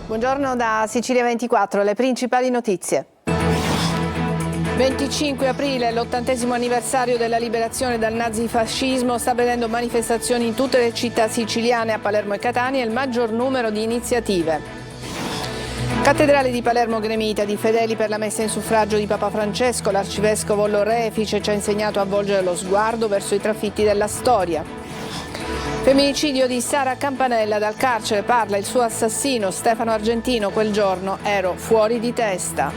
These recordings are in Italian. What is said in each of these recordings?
Buongiorno da Sicilia 24, le principali notizie. 25 aprile, l'80° anniversario della liberazione dal nazifascismo, sta vedendo manifestazioni in tutte le città siciliane, a Palermo e Catania, e il maggior numero di iniziative. Cattedrale di Palermo gremita di fedeli per la messa in suffragio di Papa Francesco. L'arcivescovo Lorefice ci ha insegnato a volgere lo sguardo verso i trafitti della storia. Femminicidio di Sara Campanella, dal carcere parla il suo assassino Stefano Argentino. Quel giorno ero fuori di testa.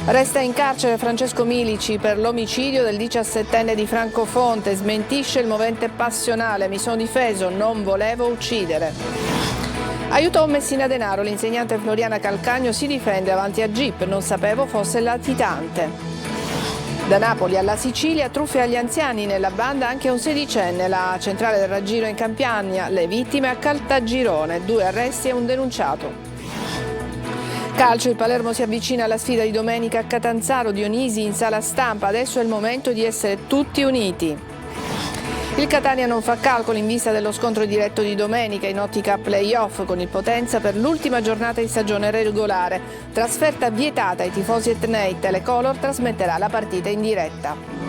Resta in carcere Francesco Milici per l'omicidio del 17enne di Francofonte. Smentisce il movente passionale: mi sono difeso, non volevo uccidere. Aiutò un Messina Denaro, l'insegnante Floriana Calcagno si difende avanti a GIP, non sapevo fosse latitante. Da Napoli alla Sicilia, truffe agli anziani, nella banda anche un sedicenne. La centrale del raggiro in Campania, le vittime a Caltagirone, 2 arresti e un denunciato. Calcio, il Palermo si avvicina alla sfida di domenica a Catanzaro. Dionisi in sala stampa: adesso è il momento di essere tutti uniti. Il Catania non fa calcoli in vista dello scontro diretto di domenica in ottica play-off con il Potenza per l'ultima giornata di stagione regolare. Trasferta vietata ai tifosi etnei, Telecolor trasmetterà la partita in diretta.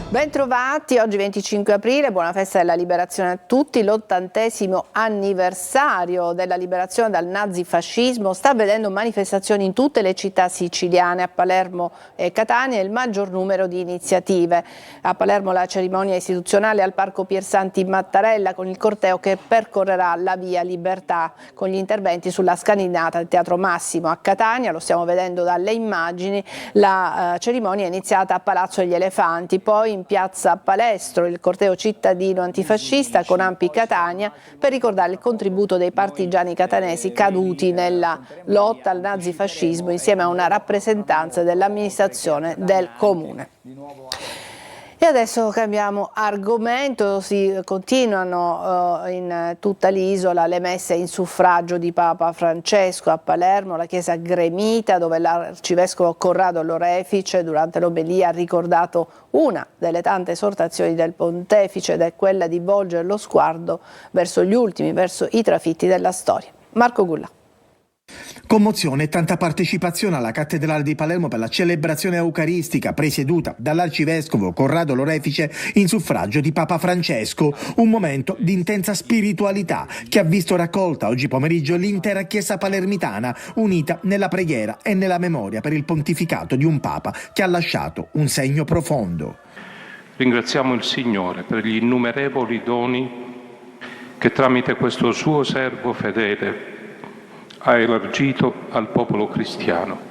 Bentrovati, oggi 25 aprile, buona festa della liberazione a tutti. L'80° anniversario della liberazione dal nazifascismo sta vedendo manifestazioni in tutte le città siciliane, a Palermo e Catania, e il maggior numero di iniziative. A Palermo la cerimonia istituzionale al Parco Piersanti in Mattarella, con il corteo che percorrerà la via Libertà, con gli interventi sulla scalinata del Teatro Massimo. A Catania, lo stiamo vedendo dalle immagini, la cerimonia è iniziata a Palazzo degli Elefanti, poi in piazza Palestro il corteo cittadino antifascista con Ampi Catania, per ricordare il contributo dei partigiani catanesi caduti nella lotta al nazifascismo, insieme a una rappresentanza dell'amministrazione del comune. E adesso cambiamo argomento. Si continuano in tutta l'isola le messe in suffragio di Papa Francesco. A Palermo la chiesa gremita, dove l'arcivescovo Corrado Lorefice durante l'omelia ha ricordato una delle tante esortazioni del pontefice, ed è quella di volgere lo sguardo verso gli ultimi, verso i trafitti della storia. Marco Gulla. Commozione e tanta partecipazione alla Cattedrale di Palermo per la celebrazione eucaristica presieduta dall'arcivescovo Corrado Lorefice in suffragio di Papa Francesco. Un momento di intensa spiritualità che ha visto raccolta oggi pomeriggio l'intera chiesa palermitana, unita nella preghiera e nella memoria per il pontificato di un Papa che ha lasciato un segno profondo. Ringraziamo il Signore per gli innumerevoli doni che tramite questo suo servo fedele ha elargito al popolo cristiano.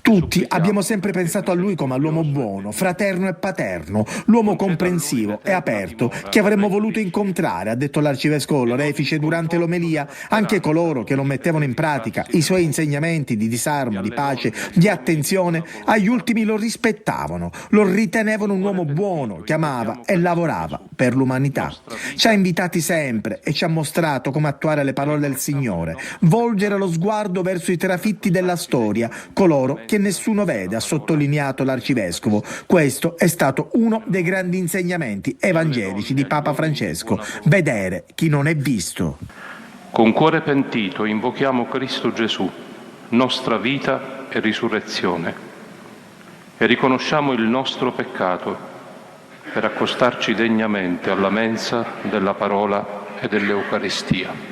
Tutti abbiamo sempre pensato a lui come all'uomo buono, fraterno e paterno, l'uomo comprensivo e aperto che avremmo voluto incontrare, ha detto l'arcivescovo Lorefice durante l'omelia. Anche coloro che non mettevano in pratica i suoi insegnamenti di disarmo, di pace, di attenzione, agli ultimi lo rispettavano, lo ritenevano un uomo buono che amava e lavorava per l'umanità. Ci ha invitati sempre e ci ha mostrato come attuare le parole del Signore, volgere lo sguardo verso i trafitti della storia, coloro che nessuno vede, ha sottolineato l'arcivescovo. Questo è stato uno dei grandi insegnamenti evangelici di Papa Francesco: vedere chi non è visto. Con cuore pentito invochiamo Cristo Gesù, nostra vita e risurrezione, e riconosciamo il nostro peccato per accostarci degnamente alla mensa della parola e dell'Eucaristia.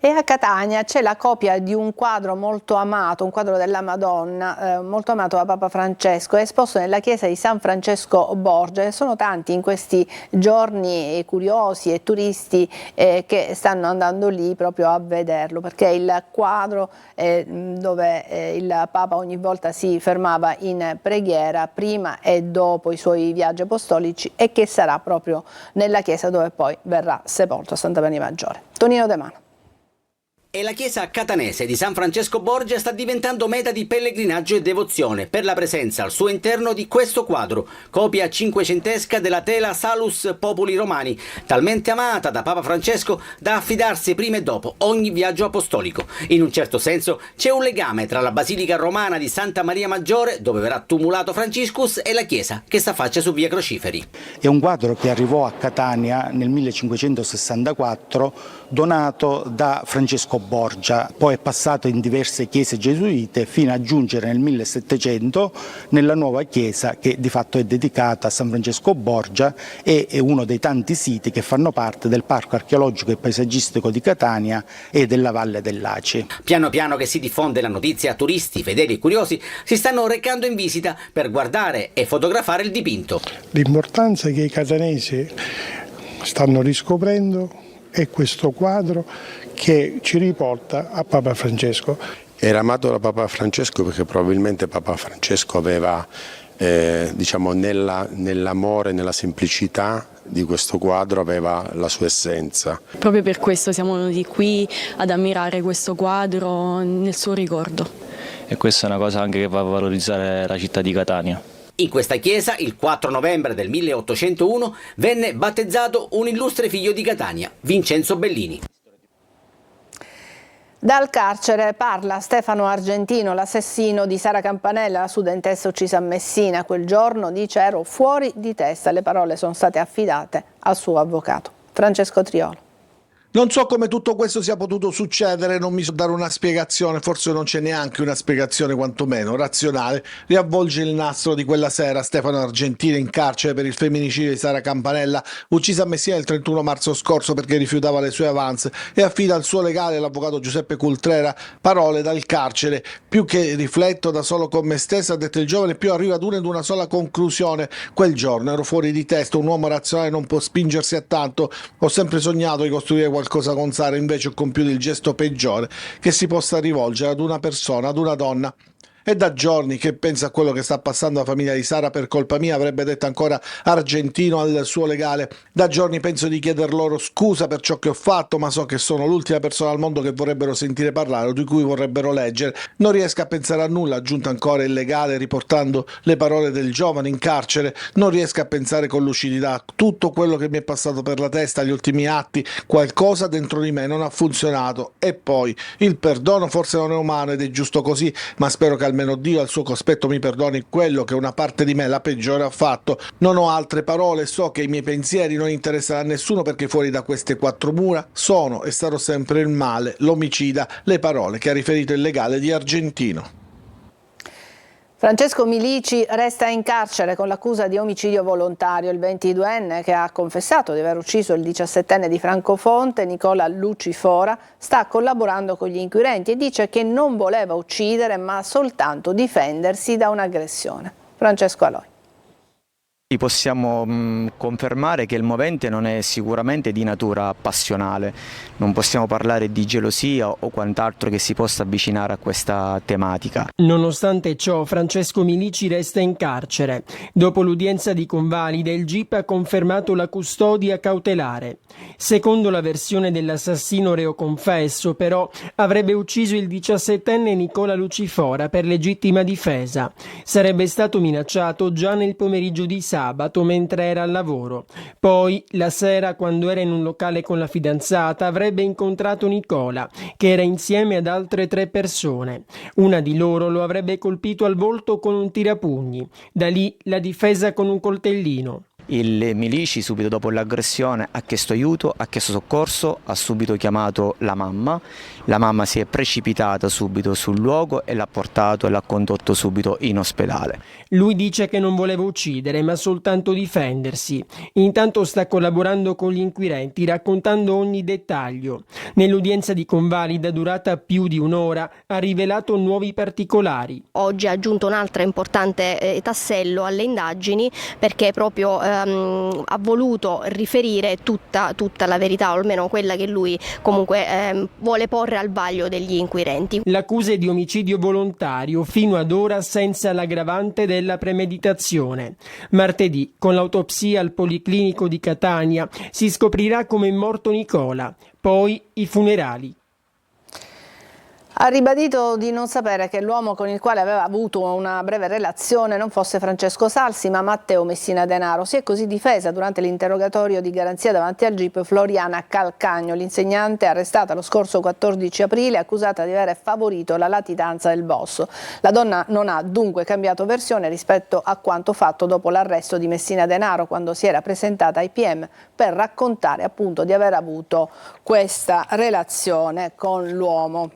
E a Catania c'è la copia di un quadro molto amato, un quadro della Madonna, molto amato da Papa Francesco, è esposto nella chiesa di San Francesco Borgia, e sono tanti in questi giorni curiosi e turisti che stanno andando lì proprio a vederlo, perché è il quadro dove il Papa ogni volta si fermava in preghiera prima e dopo i suoi viaggi apostolici, e che sarà proprio nella chiesa dove poi verrà sepolto a Santa Maria Maggiore. Tonino De Mano. E la chiesa catanese di San Francesco Borgia sta diventando meta di pellegrinaggio e devozione per la presenza al suo interno di questo quadro, copia cinquecentesca della tela Salus Populi Romani, talmente amata da Papa Francesco da affidarsi prima e dopo ogni viaggio apostolico. In un certo senso c'è un legame tra la Basilica Romana di Santa Maria Maggiore, dove verrà tumulato Franciscus, e la chiesa che sta affaccia su via Crociferi. È un quadro che arrivò a Catania nel 1564, donato da Francesco Borgia, poi è passato in diverse chiese gesuite fino a giungere nel 1700 nella nuova chiesa che di fatto è dedicata a San Francesco Borgia e è uno dei tanti siti che fanno parte del Parco archeologico e paesaggistico di Catania e della Valle dell'Aci. Piano piano che si diffonde la notizia, turisti, fedeli e curiosi si stanno recando in visita per guardare e fotografare il dipinto. L'importanza che i catanesi stanno riscoprendo è questo quadro che ci riporta a Papa Francesco. Era amato da Papa Francesco perché probabilmente Papa Francesco aveva, nell'amore, nella semplicità di questo quadro aveva la sua essenza. Proprio per questo siamo venuti qui ad ammirare questo quadro nel suo ricordo. E questa è una cosa anche che va a valorizzare la città di Catania. In questa chiesa, il 4 novembre del 1801, venne battezzato un illustre figlio di Catania, Vincenzo Bellini. Dal carcere parla Stefano Argentino, l'assassino di Sara Campanella, la studentessa uccisa a Messina. Quel giorno dice: ero fuori di testa. Le parole sono state affidate al suo avvocato. Francesco Triolo. Non so come tutto questo sia potuto succedere, non mi so dare una spiegazione, forse non c'è neanche una spiegazione quantomeno razionale. Riavvolge il nastro di quella sera Stefano Argentino in carcere per il femminicidio di Sara Campanella, uccisa a Messina il 31 marzo scorso perché rifiutava le sue avance, e affida al suo legale, l'avvocato Giuseppe Cultrera, parole dal carcere. Più che rifletto da solo con me stesso, ha detto il giovane, più arrivo ad una sola conclusione. Quel giorno ero fuori di testa, un uomo razionale non può spingersi a tanto. Ho sempre sognato di costruire qualcosa con Sara, invece ho compiuto il gesto peggiore che si possa rivolgere ad una persona, ad una donna. È da giorni che penso a quello che sta passando la famiglia di Sara per colpa mia, avrebbe detto ancora Argentino al suo legale. Da giorni penso di chieder loro scusa per ciò che ho fatto, ma so che sono l'ultima persona al mondo che vorrebbero sentire parlare o di cui vorrebbero leggere. Non riesco a pensare a nulla, ha aggiunto ancora il legale riportando le parole del giovane in carcere. Non riesco a pensare con lucidità a tutto quello che mi è passato per la testa, gli ultimi atti. Qualcosa dentro di me non ha funzionato. E poi il perdono forse non è umano ed è giusto così, ma spero che almeno Dio al suo cospetto mi perdoni quello che una parte di me, la peggiore, ha fatto. Non ho altre parole, so che i miei pensieri non interessano a nessuno perché fuori da queste quattro mura sono e sarò sempre il male, l'omicida, le parole che ha riferito il legale di Argentino. Francesco Milici resta in carcere con l'accusa di omicidio volontario. Il 22enne, che ha confessato di aver ucciso il 17enne di Francofonte, Nicola Lucifora, sta collaborando con gli inquirenti e dice che non voleva uccidere ma soltanto difendersi da un'aggressione. Francesco Aloi. Possiamo confermare che il movente non è sicuramente di natura passionale, non possiamo parlare di gelosia o quant'altro che si possa avvicinare a questa tematica. Nonostante ciò, Francesco Milici resta in carcere. Dopo l'udienza di convalida, il GIP ha confermato la custodia cautelare. Secondo la versione dell'assassino reo confesso, però, avrebbe ucciso il 17enne Nicola Lucifora per legittima difesa. Sarebbe stato minacciato già nel pomeriggio di sabato mentre era al lavoro. Poi, la sera, quando era in un locale con la fidanzata, avrebbe incontrato Nicola, che era insieme ad altre 3 persone. Una di loro lo avrebbe colpito al volto con un tirapugni. Da lì la difesa con un coltellino. Il Milici, subito dopo l'aggressione, ha chiesto aiuto, ha chiesto soccorso, ha subito chiamato la mamma. La mamma si è precipitata subito sul luogo e l'ha portato e l'ha condotto subito in ospedale. Lui dice che non voleva uccidere, ma soltanto difendersi. Intanto sta collaborando con gli inquirenti, raccontando ogni dettaglio. Nell'udienza di convalida, durata più di un'ora, ha rivelato nuovi particolari. Oggi ha aggiunto un altro importante tassello alle indagini, perché proprio ha voluto riferire tutta la verità, o almeno quella che lui comunque vuole porre al vaglio degli inquirenti. L'accusa è di omicidio volontario, fino ad ora senza l'aggravante della premeditazione. Martedì, con l'autopsia al Policlinico di Catania, si scoprirà come è morto Nicola, poi i funerali. Ha ribadito di non sapere che l'uomo con il quale aveva avuto una breve relazione non fosse Francesco Salsi ma Matteo Messina Denaro. Si è così difesa durante l'interrogatorio di garanzia davanti al GIP Floriana Calcagno, l'insegnante arrestata lo scorso 14 aprile accusata di aver favorito la latitanza del boss. La donna non ha dunque cambiato versione rispetto a quanto fatto dopo l'arresto di Messina Denaro, quando si era presentata ai PM per raccontare appunto di aver avuto questa relazione con l'uomo.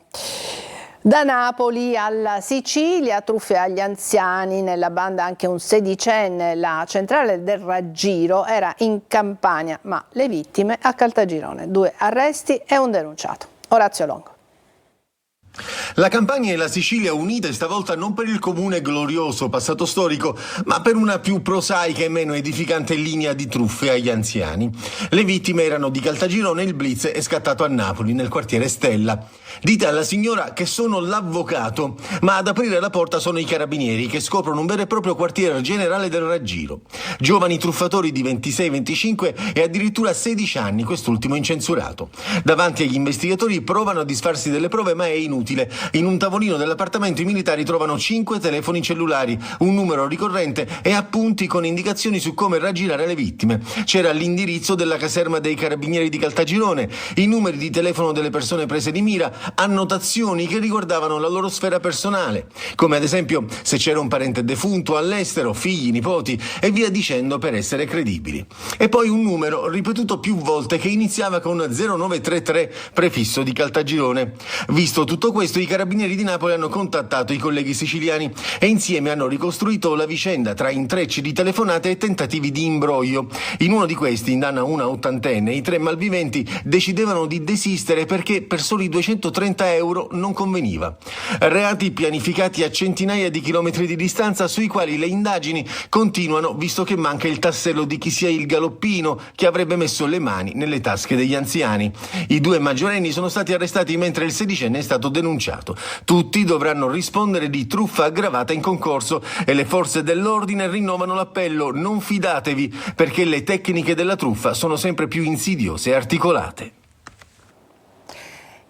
Da Napoli alla Sicilia, truffe agli anziani, nella banda anche un sedicenne. La centrale del raggiro era in Campania, ma le vittime a Caltagirone. 2 arresti e un denunciato. Orazio Longo. La Campania e la Sicilia unite stavolta non per il comune glorioso passato storico, ma per una più prosaica e meno edificante linea di truffe agli anziani. Le vittime erano di Caltagirone, il blitz è scattato a Napoli, nel quartiere Stella. Dite alla signora che sono l'avvocato, ma ad aprire la porta sono i carabinieri che scoprono un vero e proprio quartiere generale del raggiro. Giovani truffatori di 26, 25 e addirittura 16 anni, quest'ultimo incensurato. Davanti agli investigatori provano a disfarsi delle prove, ma è inutile. In un tavolino dell'appartamento i militari trovano 5 telefoni cellulari, un numero ricorrente e appunti con indicazioni su come raggirare le vittime. C'era l'indirizzo della caserma dei carabinieri di Caltagirone, i numeri di telefono delle persone prese di mira, annotazioni che riguardavano la loro sfera personale, come ad esempio se c'era un parente defunto all'estero, figli, nipoti e via dicendo, per essere credibili. E poi un numero ripetuto più volte che iniziava con 0933, prefisso di Caltagirone. Visto tutto questo, i carabinieri di Napoli hanno contattato i colleghi siciliani e insieme hanno ricostruito la vicenda tra intrecci di telefonate e tentativi di imbroglio. In uno di questi, in danno a una ottantenne, i 3 malviventi decidevano di desistere perché per soli 230 euro non conveniva. Reati pianificati a centinaia di chilometri di distanza, sui quali le indagini continuano, visto che manca il tassello di chi sia il galoppino che avrebbe messo le mani nelle tasche degli anziani. I 2 maggiorenni sono stati arrestati mentre il sedicenne è stato denunciato. Tutti dovranno rispondere di truffa aggravata in concorso e le forze dell'ordine rinnovano l'appello: non fidatevi, perché le tecniche della truffa sono sempre più insidiose e articolate.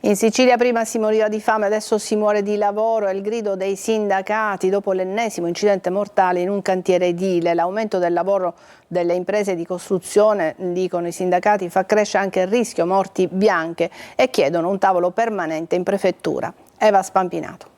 In Sicilia prima si moriva di fame, adesso si muore di lavoro. È il grido dei sindacati dopo l'ennesimo incidente mortale in un cantiere edile. L'aumento del lavoro delle imprese di costruzione, dicono i sindacati, fa crescere anche il rischio morti bianche e chiedono un tavolo permanente in prefettura. Eva Spampinato.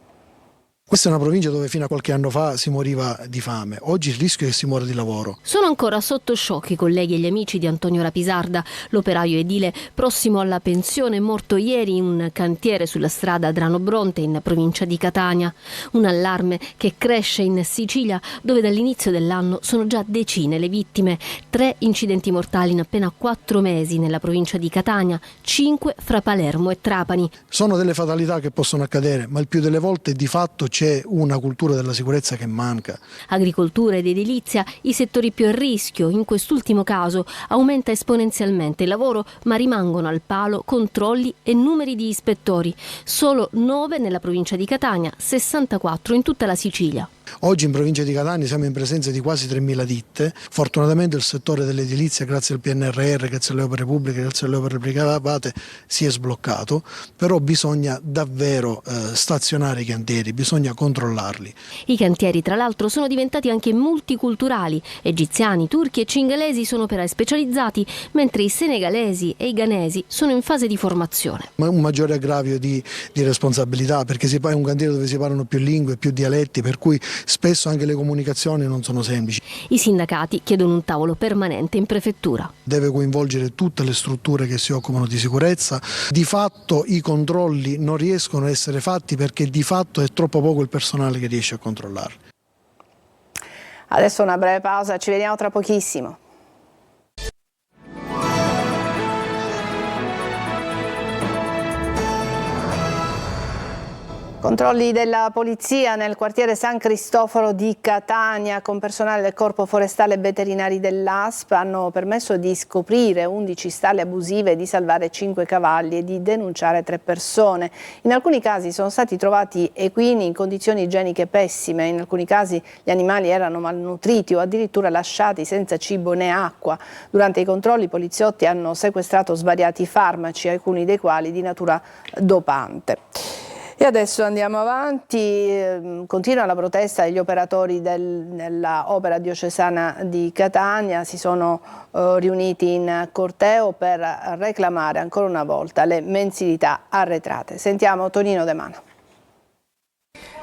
Questa è una provincia dove fino a qualche anno fa si moriva di fame, oggi il rischio è che si muore di lavoro. Sono ancora sotto shock i colleghi e gli amici di Antonio Rapisarda, l'operaio edile prossimo alla pensione, morto ieri in un cantiere sulla strada Adrano-Bronte in provincia di Catania. Un allarme che cresce in Sicilia, dove dall'inizio dell'anno sono già decine le vittime. 3 incidenti mortali in appena 4 mesi nella provincia di Catania, 5 fra Palermo e Trapani. Sono delle fatalità che possono accadere, ma il più delle volte di fatto c'è una cultura della sicurezza che manca. Agricoltura ed edilizia, i settori più a rischio. In quest'ultimo caso aumenta esponenzialmente il lavoro, ma rimangono al palo controlli e numeri di ispettori. Solo 9 nella provincia di Catania, 64 in tutta la Sicilia. Oggi in provincia di Catania siamo in presenza di quasi 3.000 ditte. Fortunatamente il settore dell'edilizia, grazie al PNRR, grazie alle opere pubbliche, grazie alle opere private, si è sbloccato, però bisogna davvero stazionare i cantieri, bisogna controllarli. I cantieri tra l'altro sono diventati anche multiculturali. Egiziani, turchi e cingalesi sono operai specializzati, mentre i senegalesi e i ghanesi sono in fase di formazione. Ma un maggiore aggravio di responsabilità, perché è un cantiere dove si parlano più lingue, più dialetti, per cui spesso anche le comunicazioni non sono semplici. I sindacati chiedono un tavolo permanente in prefettura. Deve coinvolgere tutte le strutture che si occupano di sicurezza. Di fatto i controlli non riescono a essere fatti perché di fatto è troppo poco il personale che riesce a controllarli. Adesso una breve pausa, ci vediamo tra pochissimo. Controlli della polizia nel quartiere San Cristoforo di Catania con personale del Corpo Forestale e Veterinari dell'ASP hanno permesso di scoprire 11 stalle abusive, di salvare 5 cavalli e di denunciare 3 persone. In alcuni casi sono stati trovati equini in condizioni igieniche pessime, in alcuni casi gli animali erano malnutriti o addirittura lasciati senza cibo né acqua. Durante i controlli i poliziotti hanno sequestrato svariati farmaci, alcuni dei quali di natura dopante. E adesso andiamo avanti, continua la protesta degli operatori della Opera Diocesana di Catania, si sono riuniti in corteo per reclamare ancora una volta le mensilità arretrate. Sentiamo Tonino De Mano.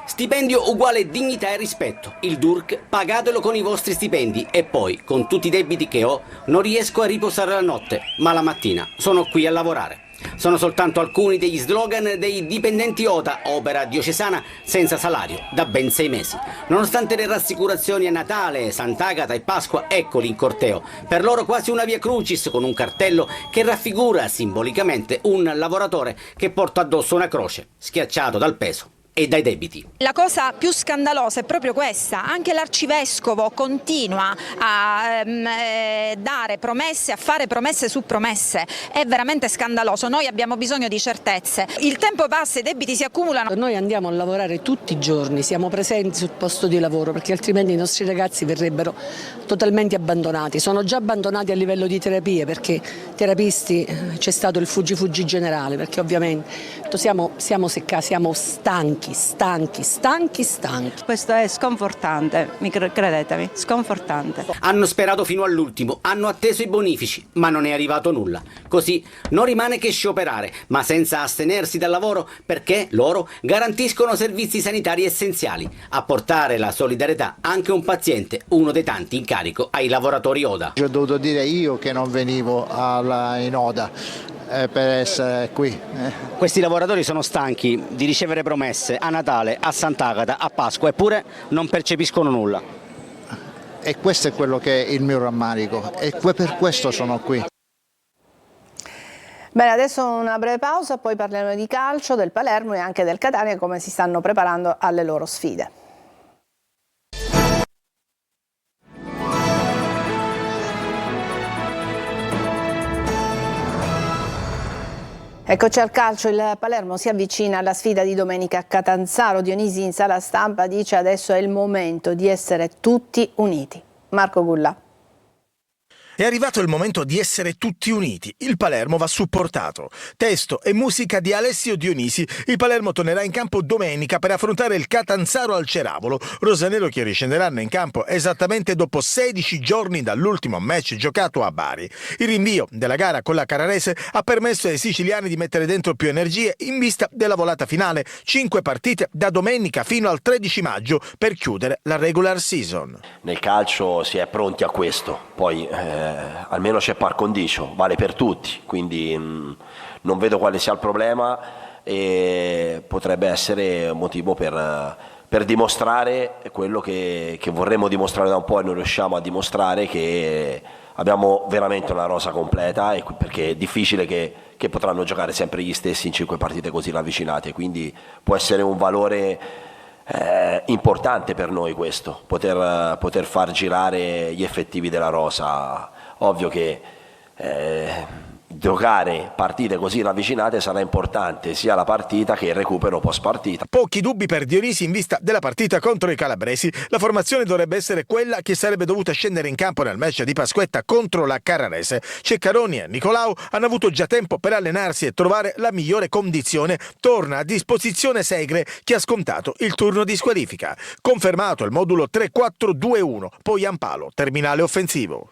Stipendio uguale dignità e rispetto. Il DURC pagatelo con i vostri stipendi e poi, con tutti i debiti che ho, non riesco a riposare la notte, ma la mattina sono qui a lavorare. Sono soltanto alcuni degli slogan dei dipendenti OTA, Opera Diocesana, senza salario, da ben 6 mesi. Nonostante le rassicurazioni a Natale, Sant'Agata e Pasqua, eccoli in corteo. Per loro quasi una via crucis con un cartello che raffigura simbolicamente un lavoratore che porta addosso una croce, schiacciato dal peso e dai debiti. La cosa più scandalosa è proprio questa, anche l'arcivescovo continua a dare promesse, a fare promesse su promesse, è veramente scandaloso, noi abbiamo bisogno di certezze, il tempo passa, i debiti si accumulano. Noi andiamo a lavorare tutti i giorni, siamo presenti sul posto di lavoro perché altrimenti i nostri ragazzi verrebbero totalmente abbandonati, sono già abbandonati a livello di terapie perché terapisti c'è stato il fuggi generale perché ovviamente siamo seccati, siamo stanchi. Questo è sconfortante, credetemi, sconfortante. Hanno sperato fino all'ultimo, hanno atteso i bonifici, ma non è arrivato nulla. Così non rimane che scioperare, ma senza astenersi dal lavoro perché loro garantiscono servizi sanitari essenziali. A portare la solidarietà anche un paziente, uno dei tanti in carico ai lavoratori ODA. Ho dovuto dire io che non venivo in ODA. Per essere qui. Questi lavoratori sono stanchi di ricevere promesse a Natale, a Sant'Agata, a Pasqua, eppure non percepiscono nulla. E questo è quello che è il mio rammarico e per questo sono qui. Bene, adesso una breve pausa, poi parleremo di calcio, del Palermo e anche del Catania e come si stanno preparando alle loro sfide. Eccoci al calcio, il Palermo si avvicina alla sfida di domenica a Catanzaro. Dionisi in sala stampa dice adesso è il momento di essere tutti uniti. Marco Gulla. È arrivato il momento di essere tutti uniti. Il Palermo va supportato. Testo e musica di Alessio Dionisi. Il Palermo tornerà in campo domenica per affrontare il Catanzaro al Ceravolo. Rosanero che riscenderanno in campo esattamente dopo 16 giorni dall'ultimo match giocato a Bari. Il rinvio della gara con la Carrarese ha permesso ai siciliani di mettere dentro più energie in vista della volata finale. 5 partite da domenica fino al 13 maggio per chiudere la regular season. Nel calcio si è pronti a questo, poi almeno c'è par condicio, vale per tutti, quindi non vedo quale sia il problema e potrebbe essere motivo per dimostrare quello che vorremmo dimostrare da un po' e non riusciamo a dimostrare, che abbiamo veramente una rosa completa, perché è difficile che potranno giocare sempre gli stessi in 5 partite così ravvicinate, quindi può essere un valore importante per noi questo, poter far girare gli effettivi della rosa. Ovvio che giocare partite così ravvicinate sarà importante sia la partita che il recupero post partita. Pochi dubbi per Dionisi in vista della partita contro i calabresi. La formazione dovrebbe essere quella che sarebbe dovuta scendere in campo nel match di Pasquetta contro la Carrarese. Ceccaroni e Nicolau hanno avuto già tempo per allenarsi e trovare la migliore condizione. Torna a disposizione Segre che ha scontato il turno di squalifica. Confermato il modulo 3-4-2-1, poi Ampalo, terminale offensivo.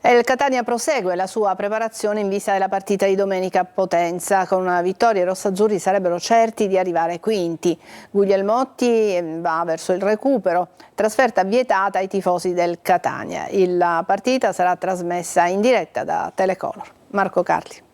E il Catania prosegue la sua preparazione in vista della partita di domenica a Potenza. Con una vittoria i rossazzurri sarebbero certi di arrivare quinti. Guglielmotti va verso il recupero, trasferta vietata ai tifosi del Catania. La partita sarà trasmessa in diretta da Telecolor. Marco Carli.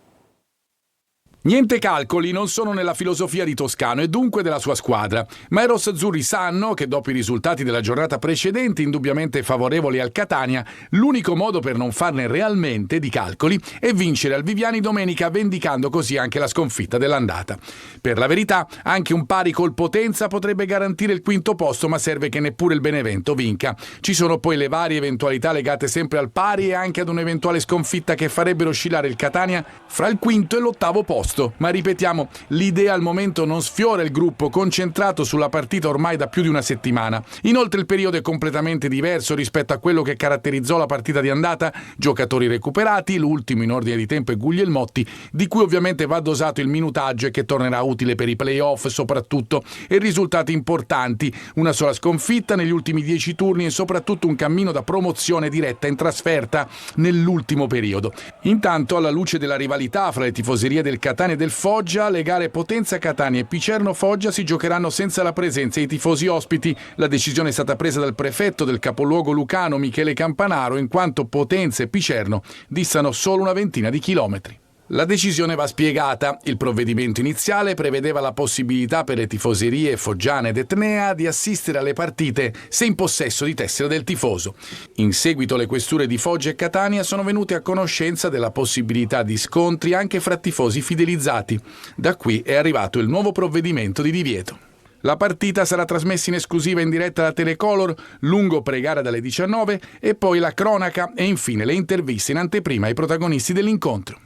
Niente calcoli non sono nella filosofia di Toscano e dunque della sua squadra, ma i rossazzurri sanno che dopo i risultati della giornata precedente, indubbiamente favorevoli al Catania, l'unico modo per non farne realmente di calcoli è vincere al Viviani domenica, vendicando così anche la sconfitta dell'andata. Per la verità, anche un pari col Potenza potrebbe garantire il quinto posto, ma serve che neppure il Benevento vinca. Ci sono poi le varie eventualità legate sempre al pari e anche ad un'eventuale sconfitta che farebbero oscillare il Catania fra il quinto e l'8° posto. giusto, ma ripetiamo, l'idea al momento non sfiora il gruppo concentrato sulla partita ormai da più di una settimana. Inoltre il periodo è completamente diverso rispetto a quello che caratterizzò la partita di andata, giocatori recuperati, l'ultimo in ordine di tempo è Guglielmotti, di cui ovviamente va dosato il minutaggio e che tornerà utile per i play-off soprattutto, e risultati importanti, una sola sconfitta negli ultimi 10 turni e soprattutto un cammino da promozione diretta in trasferta nell'ultimo periodo. Intanto, alla luce della rivalità fra le tifoserie del Catania e del Foggia, le gare Potenza Catania e Picerno Foggia si giocheranno senza la presenza dei tifosi ospiti. La decisione è stata presa dal prefetto del capoluogo lucano Michele Campanaro, in quanto Potenza e Picerno distano solo una ventina di chilometri. La decisione va spiegata. Il provvedimento iniziale prevedeva la possibilità per le tifoserie foggiane ed etnea di assistere alle partite se in possesso di tessera del tifoso. In seguito le questure di Foggia e Catania sono venute a conoscenza della possibilità di scontri anche fra tifosi fidelizzati. Da qui è arrivato il nuovo provvedimento di divieto. La partita sarà trasmessa in esclusiva in diretta da Telecolor, lungo pregara dalle 19 e poi la cronaca e infine le interviste in anteprima ai protagonisti dell'incontro.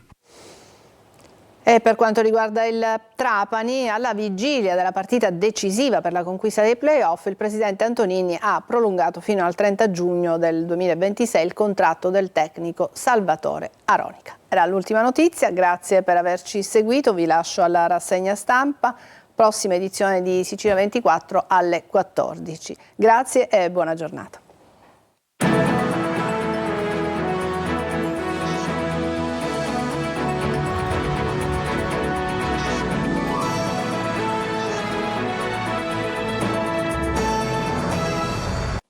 E per quanto riguarda il Trapani, alla vigilia della partita decisiva per la conquista dei play-off, il presidente Antonini ha prolungato fino al 30 giugno del 2026 il contratto del tecnico Salvatore Aronica. Era l'ultima notizia, grazie per averci seguito, vi lascio alla rassegna stampa, prossima edizione di Sicilia 24 alle 14. Grazie e buona giornata.